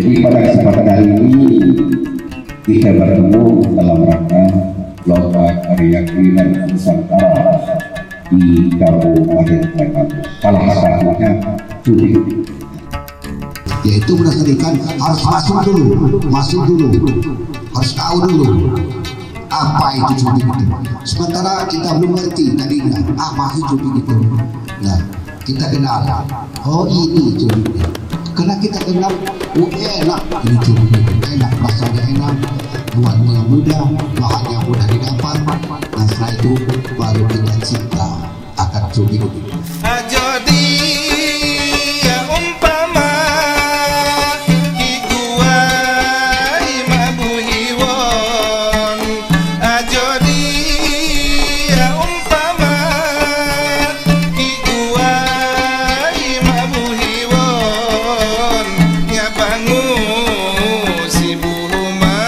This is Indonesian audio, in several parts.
Jadi pada kesempatan hari ini kita bertemu dalam rangka lomba karya kuliner Nusantara di Kabupaten Banyuwangi. Salah satunya cumi. Yaitu berdasarkan harus masuk dulu, harus tahu dulu apa itu cumi itu. Sementara kita belum ngerti tadinya apa itu cumi itu. Nah, kita kenal, oh ini cumi. Karena kita kenal, oh enak ini cumi itu, enak, rasanya enak, buatnya mudah, bahannya mudah didapat. Nah setelah itu baru kita cinta akan cumi itu. Jadi ya umpama iguai mabuhiwon. Jadi ya umpama iguai mabuhiwon. Ya bangu si buhuma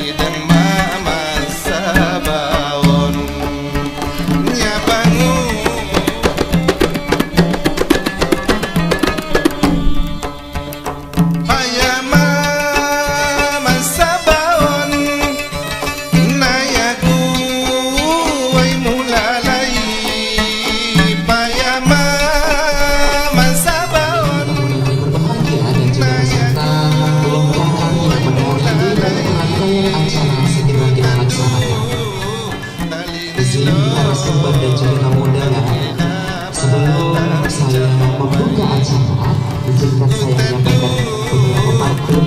idang mama sabawon. Ya bangu dan juga undangan. Sebelum saya membuka acara, izinkan saya menyampaikan beberapa pantun.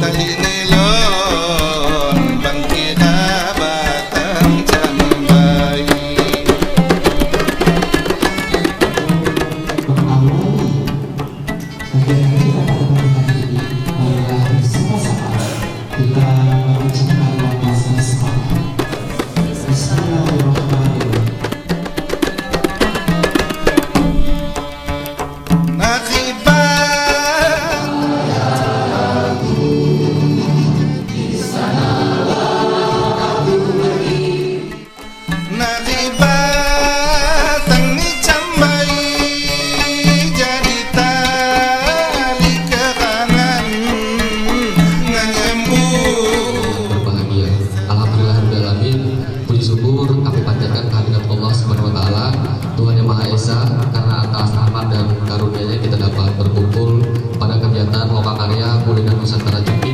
Tuhan Yang Maha Esa, karena atas rahmat dan karunia-Nya kita dapat berkumpul pada kegiatan Lokakarya Kuliner Nusantara Cumi.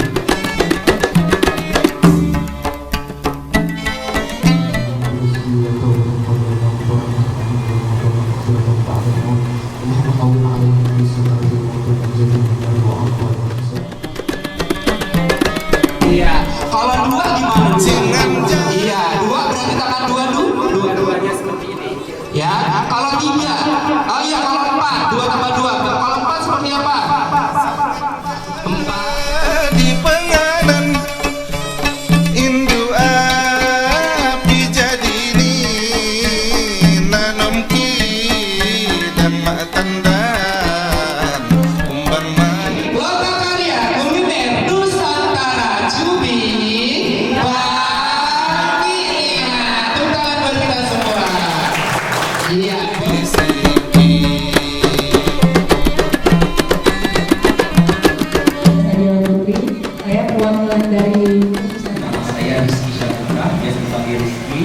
Iya, kalau dua gimana? Iya, Dua berarti tangan dua-duanya seperti ini. Ya, kalau tiga, oh iya kalau empat, dua tambah dua. Kalau empat seperti apa? Empat. di penganan Indu api jadi ini nanom ki dan mak tandan umban man. Lokakarya Kuliner Nusantara Cumi. Bagi ingat, tepuk tangan buat kita semua. Iya. Saya perwakilan dari Nama saya Rizky Syarifah, biasa dipanggil Rizky.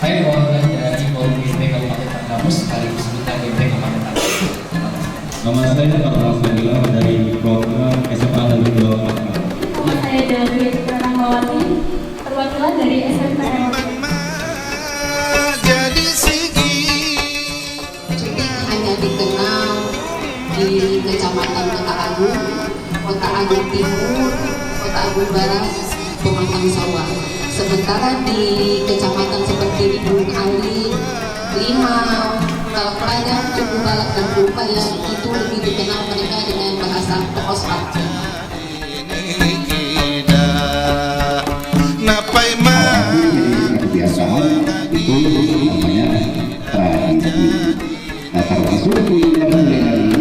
Saya perwakilan dari Forum IMP Kabupaten Tanggamus, sekaligus sebutan IMP Kabupaten Tanggamus. Nama saya Pak Nabila dari program SMA Negeri 2 Makassar. saya dari Rahmawati, perwakilan dari SMPN. Jadi sigi hanya dikenal di Kecamatan Kota Agung, Kota Agung Timur, Kota Agung Barat, Pematang Sawah. Sementara di kecamatan seperti Gunung Ali, Limau, Kalpelayan, Cukup Balak dan Upaya itu lebih dikenal mereka dengan bahasa Ospak. napai mah Kebiasaan itu namanya tradisi. Nah, termasuk kuliner budaya ini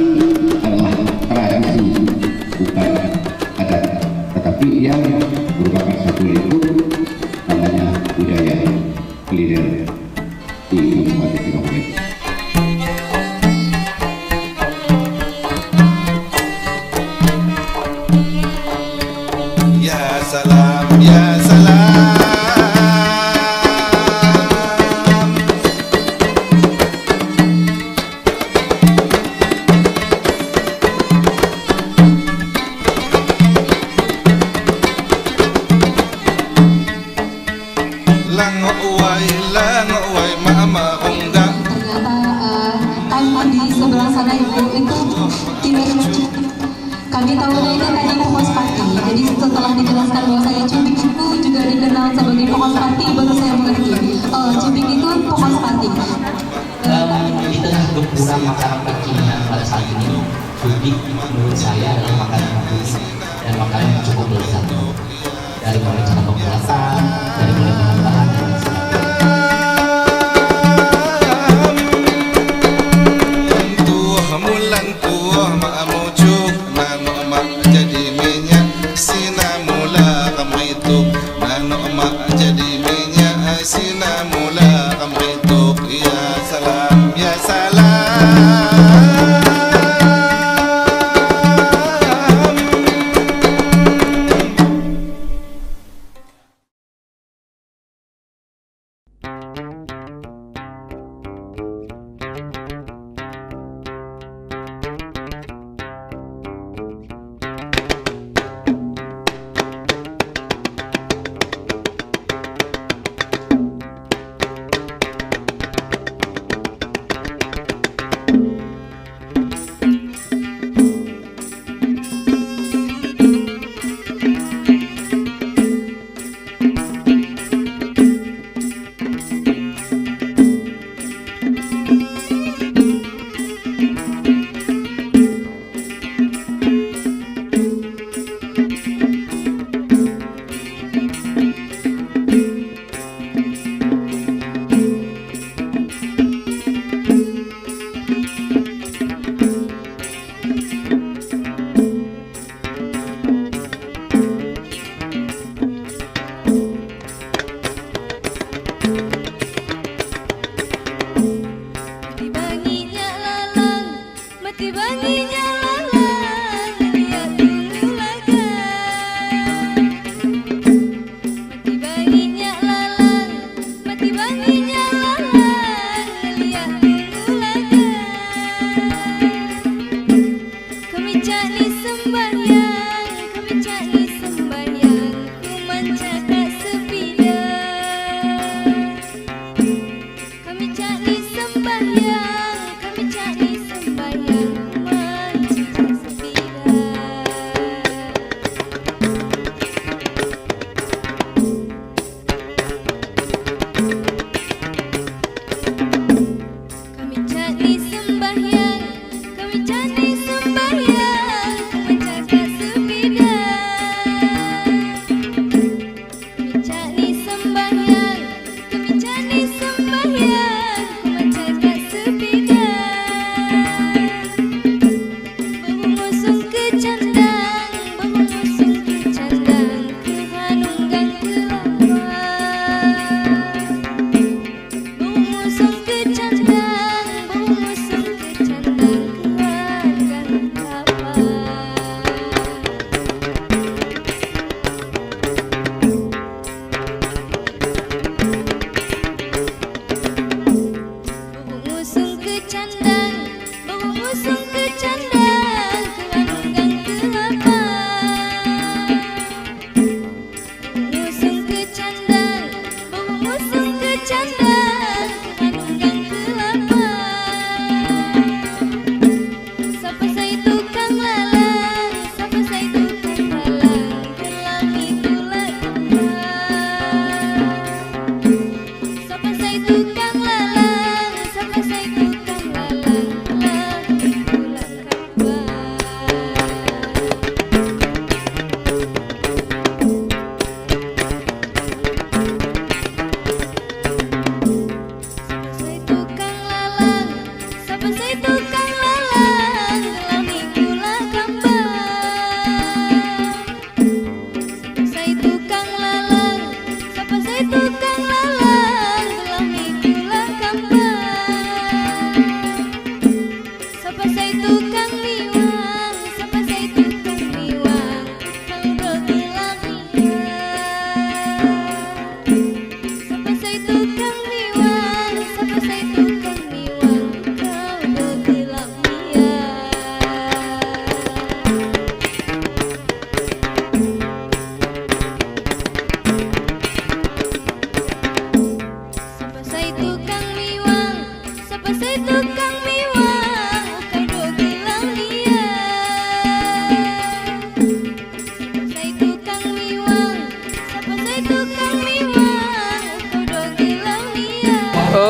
adalah tradisi, bukan adat, tetapi yang merupakan satu lingkup namanya budaya kuliner di Kabupaten Banyuwangi. ya salam. Langok wai mama onggang. Ternyata tanpa di sebelah sana itu tidak. Kami tahunya itu tadi pokok pati. Jadi setelah dijelaskan bahwa saya cubik itu juga dikenal sebagai pokok pati, baru saya mengerti. Cubik itu pokok pati. Di tengah gempuran makanan kekinian pada saat ini, cubik menurut saya adalah makanan yang unik dan makanan yang cukup lezat. Dari mulai cara pembuatan, dari mulai bahan-bahan dan lain sebagainya. Mulantuh ma'amujuk nano mak jadi minyak sinamula kamitu nano mak jadi minyak sinamula kamitu ya salam ya salam.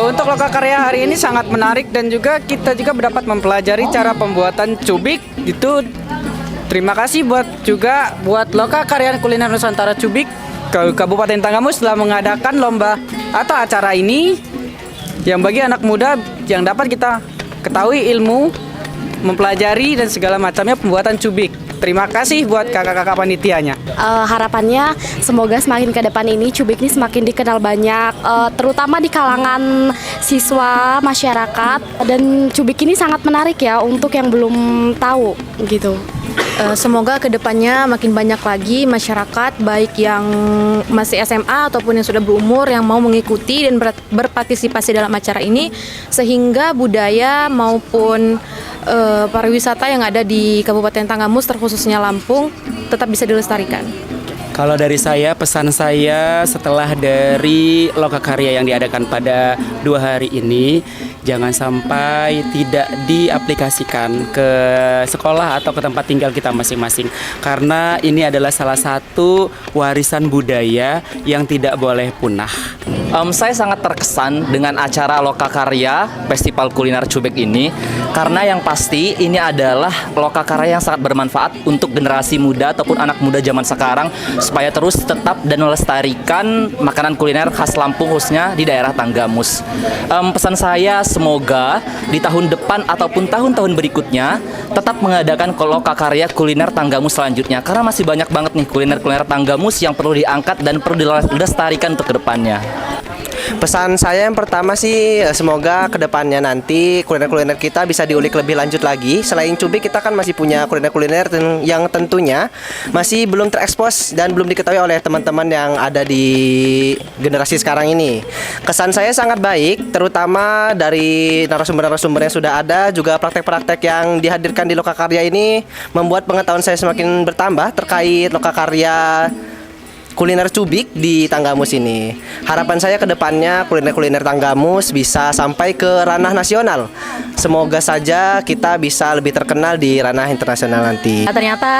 Untuk lokakarya hari ini sangat menarik dan juga kita juga dapat mempelajari cara pembuatan cubik. Itu terima kasih buat lokakarya kuliner Nusantara Cubik Kabupaten Tanggamus telah mengadakan lomba atau acara ini yang bagi anak muda yang dapat kita ketahui ilmu, mempelajari dan segala macamnya pembuatan cubik. Terima kasih buat kakak-kakak panitianya. Harapannya semoga semakin ke depan ini cubik ini semakin dikenal banyak, terutama di kalangan siswa, masyarakat. Dan cubik ini sangat menarik ya untuk yang belum tahu gitu. Semoga kedepannya makin banyak lagi masyarakat baik yang masih SMA ataupun yang sudah berumur yang mau mengikuti dan berpartisipasi dalam acara ini, sehingga budaya maupun pariwisata yang ada di Kabupaten Tanggamus terkhususnya Lampung tetap bisa dilestarikan. Kalau dari saya, pesan saya setelah dari lokakarya yang diadakan pada 2 hari ini, jangan sampai tidak diaplikasikan ke sekolah atau ke tempat tinggal kita masing-masing. Karena ini adalah salah satu warisan budaya yang tidak boleh punah. Saya sangat terkesan dengan acara lokakarya Festival Kuliner Cubik ini, karena yang pasti ini adalah lokakarya yang sangat bermanfaat untuk generasi muda ataupun anak muda zaman sekarang, supaya terus tetap dan melestarikan makanan kuliner khas Lampung khususnya di daerah Tanggamus. Pesan saya semoga di tahun depan ataupun tahun-tahun berikutnya tetap mengadakan lokakarya kuliner Tanggamus selanjutnya, karena masih banyak banget nih kuliner-kuliner Tanggamus yang perlu diangkat dan perlu dilestarikan untuk kedepannya. Pesan saya yang pertama sih, semoga kedepannya nanti kuliner-kuliner kita bisa diulik lebih lanjut lagi. Selain cubik, kita kan masih punya kuliner-kuliner yang tentunya masih belum terekspos dan belum diketahui oleh teman-teman yang ada di generasi sekarang ini. Kesan saya sangat baik, terutama dari narasumber-narasumber yang sudah ada, juga praktek-praktek yang dihadirkan di lokakarya ini membuat pengetahuan saya semakin bertambah terkait lokakarya kuliner cubik di Tanggamus ini. Harapan saya ke depannya kuliner-kuliner Tanggamus bisa sampai ke ranah nasional. Semoga saja kita bisa lebih terkenal di ranah internasional nanti. Ternyata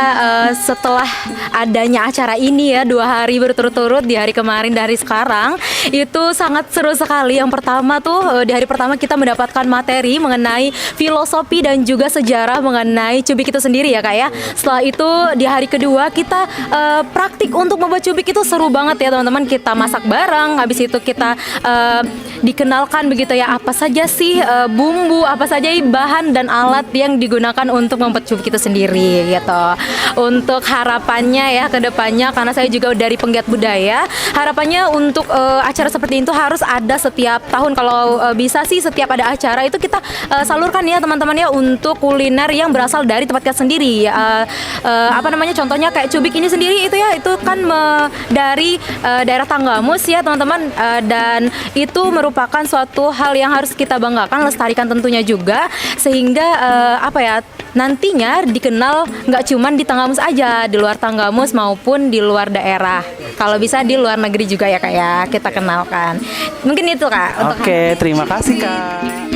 setelah adanya acara ini ya 2 hari berturut-turut, di hari kemarin dari sekarang, itu sangat seru sekali. Yang pertama tuh di hari pertama kita mendapatkan materi mengenai filosofi dan juga sejarah mengenai cubik itu sendiri ya Kak ya. Setelah itu di hari kedua kita praktik untuk membuat cubik. Itu seru banget ya teman-teman, kita masak bareng, habis itu kita dikenalkan begitu ya apa saja sih bumbu, apa saja bahan dan alat yang digunakan untuk membuat cubik itu sendiri gitu. Untuk harapannya ya ke depannya, karena saya juga dari penggiat budaya, harapannya untuk acara seperti itu harus ada setiap tahun. Kalau bisa sih setiap ada acara itu kita salurkan ya teman-teman ya, untuk kuliner yang berasal dari tempat kita sendiri. Contohnya kayak cubik ini sendiri itu ya, itu kan dari daerah Tanggamus ya teman-teman, dan itu merupakan suatu hal yang harus kita banggakan, lestarikan tentunya juga, sehingga nantinya dikenal nggak cuman di Tanggamus aja, di luar Tanggamus maupun di luar daerah. Kalau bisa di luar negeri juga ya Kak ya, kita kenalkan. Mungkin itu Kak. Oke, terima kasih Kak.